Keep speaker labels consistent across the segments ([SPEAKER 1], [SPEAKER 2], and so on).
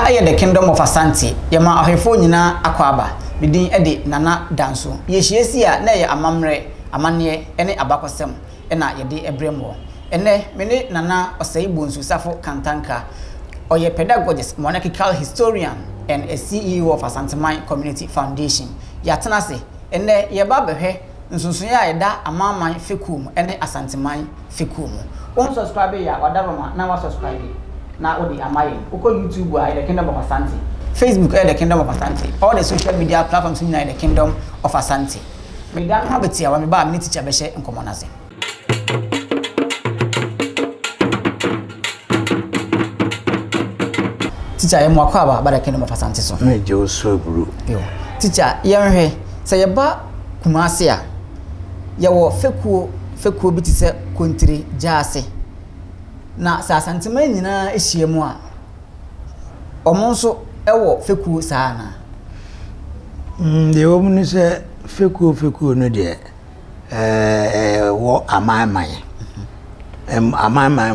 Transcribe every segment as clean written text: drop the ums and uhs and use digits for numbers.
[SPEAKER 1] ha aye the kingdom of Asante yema ahefo nyina akwaba bidin ede nana danso ye hiesi a na ye amamre amane ene abakosem ena yede ebremo ene mene nana osaibu nsusafo Kantanka oye pedagogist monarchical historian and a CEO of Asante Community Foundation yatena se ene ye ba behwe nsunsun ya yeda amaman Fekuo ene Asante Fekuo on subscribe ya wadaroma na wa subscribe na odi amaye uko YouTube a the kingdom of Asante, Facebook the kingdom of Asante, all the social media platforms in the kingdom of Asante. Me dan habeti a wa me ba me teacher be hye nkomo na se teacher yemo akwa ba the kingdom of Asante so
[SPEAKER 2] me je so buru
[SPEAKER 1] yo teacher yenhwe se ye ba Kumase a ye wo Fekuo bi ti se kontiri jaase na sa Asante nyina ehyiemu a omonso ewo Fekuo saa na
[SPEAKER 2] de wo mun se Fekuo no de wo amaman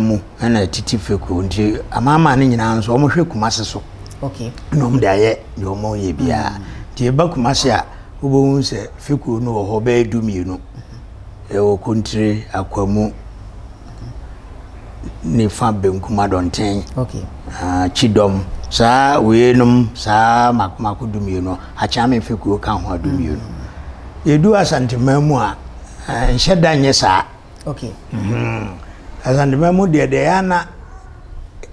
[SPEAKER 2] mu na titi Fekuo nti amaman ne nyina nso omo hwe Kumase so
[SPEAKER 1] okay
[SPEAKER 2] no mo de aye de omo ye bia de ba Kumase a wo bo se Fekuo no ho ba edumienu ewo kontiri akwamu ni fa benkum adonten
[SPEAKER 1] okay
[SPEAKER 2] chidom sa wenum sa makumako dumienu achame Fekuo kan ho dumienu yedu Asante mamu a nhyeda nye sa
[SPEAKER 1] okay
[SPEAKER 2] Asante mamu de yana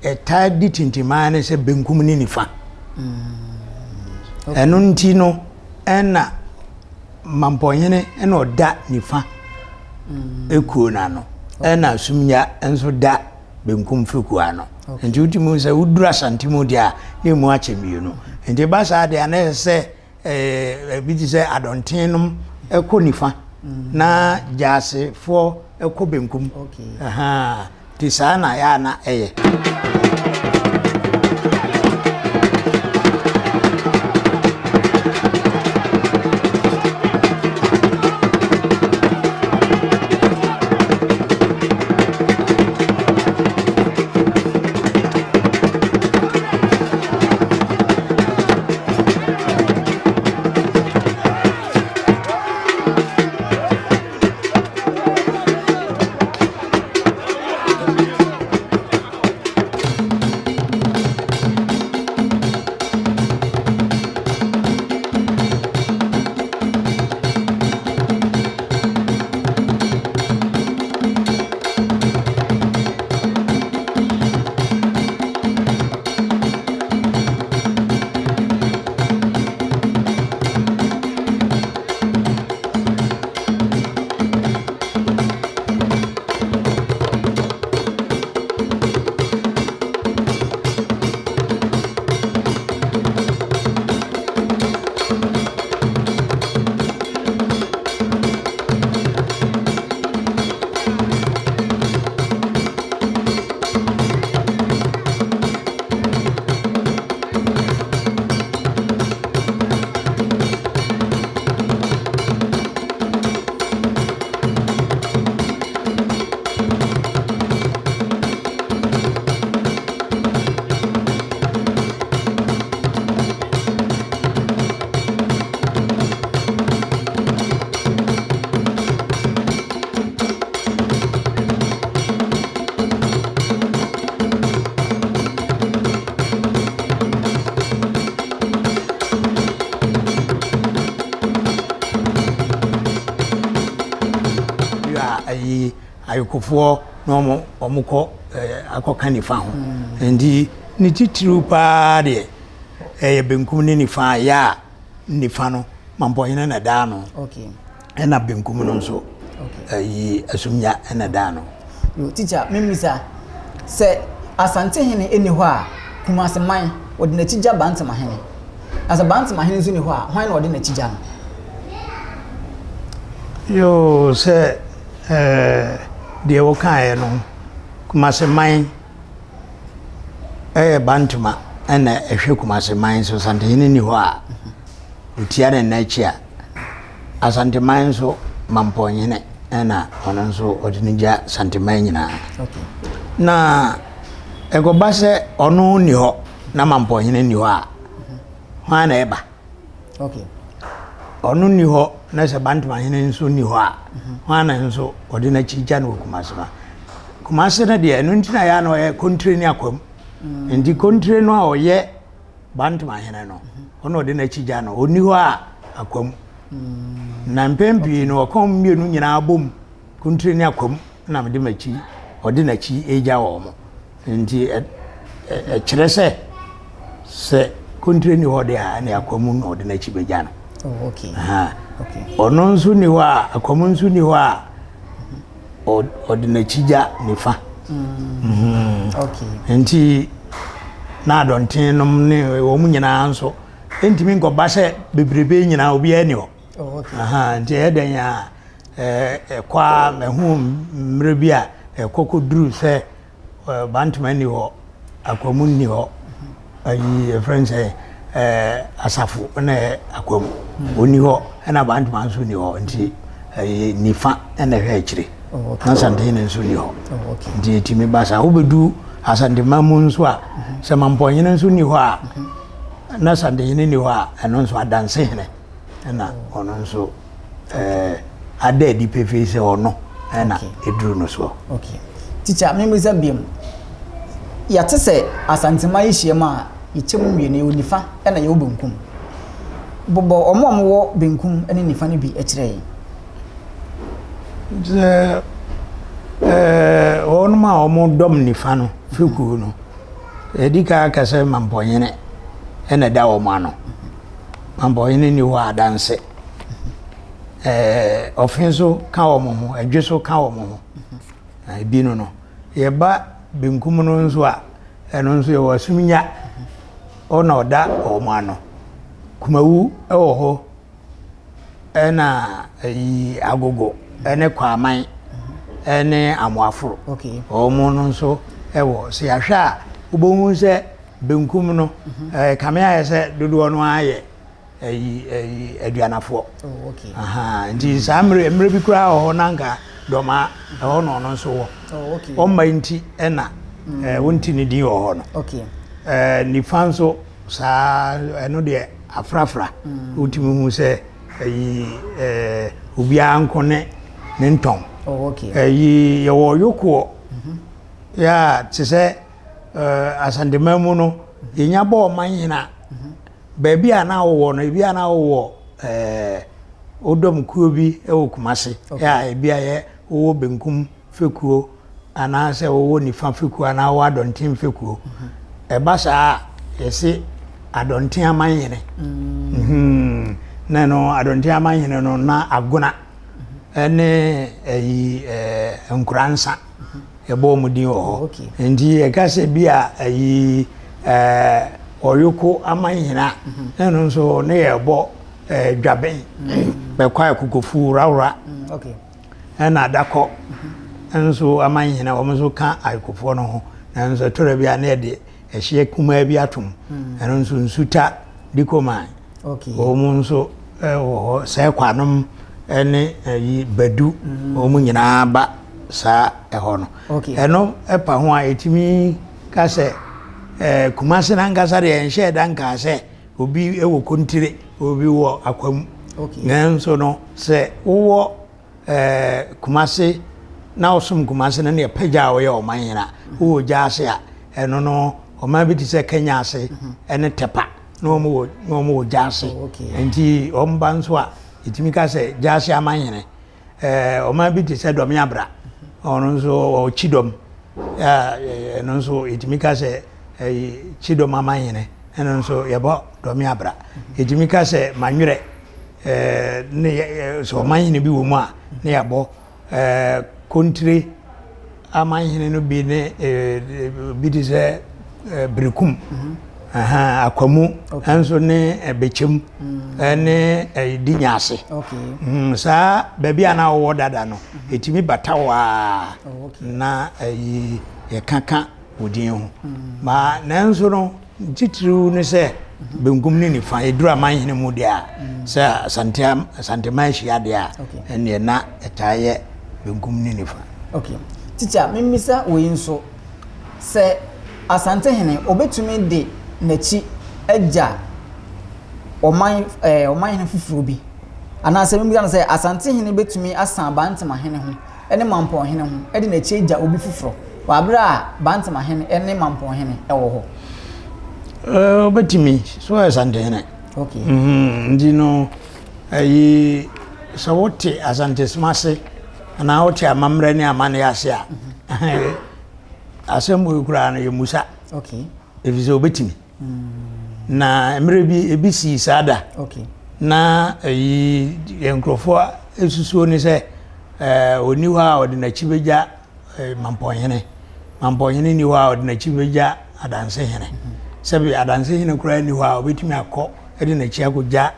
[SPEAKER 2] etadi tintimane se benkum ni nifa eno nti no ena mamponyene ena oda nifa ekuo na no ena sumnya enso da benkum Fekuo ano nti utimu se udura Asante mu dia ne mu achemienu nti ba sa de ana se bi ti se adontenum eko nifa na jase fo eko benkum
[SPEAKER 1] okay
[SPEAKER 2] ti sana ya na eye ayukofo no omuko akoka nifa ho ndi ni titiru pa de benkum ni nifa ya nifa no mambo ina na da no
[SPEAKER 1] okay
[SPEAKER 2] ena benkum no nso okay asumnya ena da no
[SPEAKER 1] yo teacher memisa se Asante hene eni ho a Kumase man wode na tija bantama hene asa bantama hene nso ni ho a hwan na wode na tija no
[SPEAKER 2] yo se de wo kan no Kumase man bantama ena ehwe Kumase man so Asante hene ni ho a utiare na chi a Asante man so mamponyene ena ono so odinija Asante man nyina
[SPEAKER 1] okay
[SPEAKER 2] na ego base ono ni ho na mampohene ni ho a hwan na eba
[SPEAKER 1] okay
[SPEAKER 2] onu ni ho na se bantama hene nso ni ho a hwan na nso odi na chija na okumasema kumase na de enu ntina ya na ye kontre ni akwam ndi kontre no a oye bantama hene no ono odi na chija no oni ho a akwam na mpempi no okom mienu nyina abom kontre ni akwam na mede machi odi na chi eja wo mo ndi kire se kontre ni ho de a na akwam no odi na chi beja no
[SPEAKER 1] oh okay okay
[SPEAKER 2] ono nso ni ho a akwam nso ni ho a odi na chija ni fa
[SPEAKER 1] okay
[SPEAKER 2] nti na adonten nom ne wo mu nyina nso entimi nkoba se bebrebe nyina obi ani ho
[SPEAKER 1] okay
[SPEAKER 2] nti eden ya kwa mehu mre bia kokoduru se bantuma ni ho akwamu ni ho ayi friends asafu na akwamu oni ho na bantuma nso ni ho nti nifa na hwe akire na Asante ne nso ni ho
[SPEAKER 1] okay
[SPEAKER 2] nti etimi basa obedu Asante mamu nso a se mamponyene nso ni ho a na Asante ne ni ho a eno nso adanse hene na ono nso ade di pefe se ono na eduru no so
[SPEAKER 1] okay teacher me meza biem ya tese Asante ma yihie ma yichemu wie ne onifa na ye obunkum bobo omo wo benkum ene nifa ne bi ekire yi
[SPEAKER 2] onu ma omo dom nifa no Fekuo no edika kase mamponyene ene da o ma no mamponyene ni ho adanse ofenso ka wo mo ho adweso ka wo mo ho bi no ye ba benkum no nso a eno nso ye wasumnya ona oda o ma no kumawu ewo ho ena yi agogo ene kwaman ene amoaforo
[SPEAKER 1] okay
[SPEAKER 2] omo no nso ewo se yahwa obohu se benkum no kamea ye se dodo no aye aduanafo
[SPEAKER 1] okay
[SPEAKER 2] nti samre bi kura ho nanka doma ho no no nso wo
[SPEAKER 1] okay
[SPEAKER 2] o ma nti ena wonti ni di ho no
[SPEAKER 1] okay
[SPEAKER 2] ni fanso sa eno de afrafra utimi hu se obia nkone ne nton
[SPEAKER 1] okay
[SPEAKER 2] ye wo yoko ya tse Asante mamu no yenya bo manyina baby ana wo no ebi ana wo odom kuo bi ewo kumase ya ebi aye wo benkum Fekuo ana se wo nifa Fekuo ana wo adonten Fekuo basa yesi adonten amanyene na no adonten amanyene no na agona ene nkuransa ebo mudi ho ndi ekase bia oyoko amanyina eno nso ne yebo dwaben be kwa kukofu rawra
[SPEAKER 1] okay
[SPEAKER 2] ena dako enso amanyina wo mso ka aikofo no ho enso tore bia na de ehye kuma bi atom eno nso nsuta dikoman
[SPEAKER 1] okay
[SPEAKER 2] wo nso wo se kwanom ene badu wo mu nyina ba sa eho no eno epa ho a etimi ka se kumase na ngasa de enhye danka se obi ewo kontire obi wo akwam nso no se wo kumase na osum kumase na ne pagya wo ye omanyina wo jaase a eno no oma bi ti se Kenya ase ene tepa no mo jaase enti omba nso a etimi ka se jaase amanyene oma bi ti se dom yabra ono nso o chidom eno nso etimi ka se chidom amanyene eno nso yebo dom yabra etimi ka se manwere ne so amanyene bi wo mu a ne yabo kontire amanyene no bi ne bi ti se brekum akwamu enso ne bechem ene dinyase sa baby ana wo dada no etimi batawa na ye kaka odin ho ma nanso no titru ne se bengum ni fa edura manhene mu dia sa Asante manhyi ade a ene na etaye bengum ni fa
[SPEAKER 1] okay teacher memisa we nso se Asante hene obetumi de n'achi agya oman hene fufuro bi ana se me say Asante hene betumi asan Bantama hene ho ene Mampon hene ho e de n'achi agya obi fufuro wa abra Bantama hene ene Mampon hene e wo ho
[SPEAKER 2] betumi so Asante hene
[SPEAKER 1] okay
[SPEAKER 2] ndi no ayi so wote Asante smase ana wote amamre ne amane ase a asemu kura na yemusa
[SPEAKER 1] okay
[SPEAKER 2] efizo betumi na emre bi ebisi sada
[SPEAKER 1] okay
[SPEAKER 2] na ayi enkrofo esusuo ni se oni wa odi na chibeja Mampon hene ni wa odi na chibeja Adanse hene sebi Adanse hene kura ni wa obetumi akọ edi na chi akoja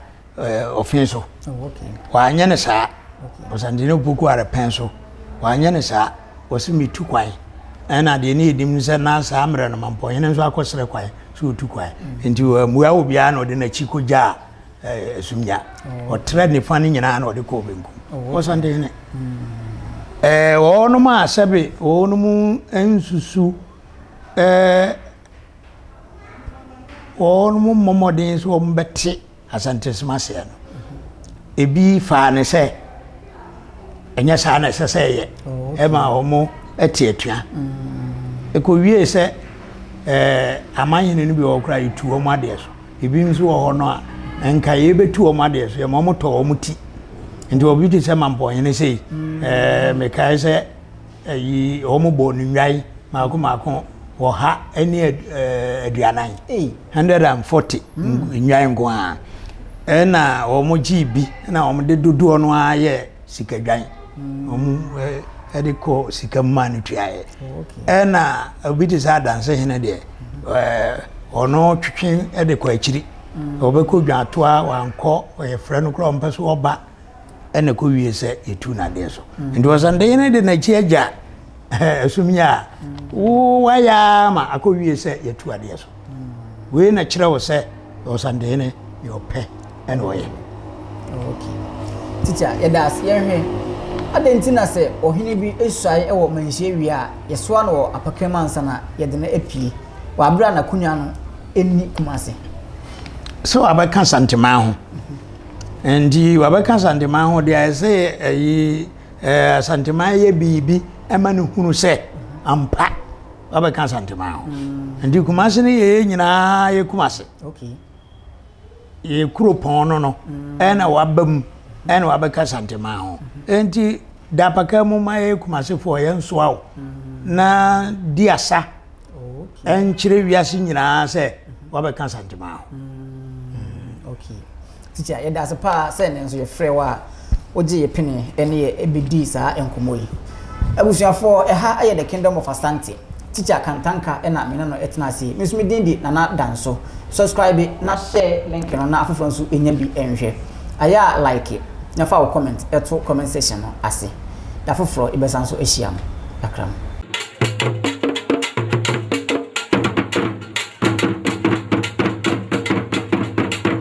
[SPEAKER 2] offense
[SPEAKER 1] okay
[SPEAKER 2] wa anya ne saa Asante ne buku are penso wa anya ne saa wasimi tu kwan na de ne edim se na saa amre no Mampon hene nso akosere kwan so tu kwan enti muya obia na odi na chi koja sumya o tre ne fa ne nyina na odi ko benku Asante hene ono ma sebe ono mu ensusu ono mu momodin so mbete Asante smase no ebi fa ne se enya sa na se ye e ma omo etietua ekowie se amanyene no bi okra itu omo ade so ebi nso wo ho no a enka ye betu omo ade so ye mo to omo ti nti obi ti se Mampon hene sei me kai se yi omo bo ni nwai mako wo ha eni aduanan 140 nwai ngo a na omo gibi na omo de dodo ono aye sikadwan omo ediko sikamani tuaye na obi ti se Adanse hene de ono twetwen ediko akiri obeko dwatoa wanko oyefre no kro mpeso oba ene ko wie se etu na de so ndi Asante hene de na chi agya asumnya wo waya ma akowie se yetu ade so we na kire wo se Asante hene yo pe ene oye
[SPEAKER 1] okay teacher yedas yenhwe adentina se ohene bi esuaye ewo manhye wi a yesoa no apakrema na yede na epie wa abra na kunwa no eni kumase
[SPEAKER 2] so abeka Asante ma ho endi wabeka Asante ma ho de ase ayi Asante ma ye bibi ema no hunu se ampa wabeka Asante ma ho endi kumase ne ye nyina ye kumase
[SPEAKER 1] okay
[SPEAKER 2] ye kuropon no ena wabam ena wabeka Asante ma ho endi dapaka mu ma ye kumase fo ye nso awo na diasa okay enchire wiase nyina se wabeka Asante ma ho
[SPEAKER 1] okay teacher yedas pa se ne nso ye frɛ wa oje ye pene ene ye ebedi saa enkomoyi abusuafo ha aye the kingdom of Asante Teacher Kantanka ena me no etena ase mesumi dindi nana danso subscribe na share link no na afofo nso enya bi enhwe aya like na fa comment eto comment section no ase da foforo ibesanso ehia mo akram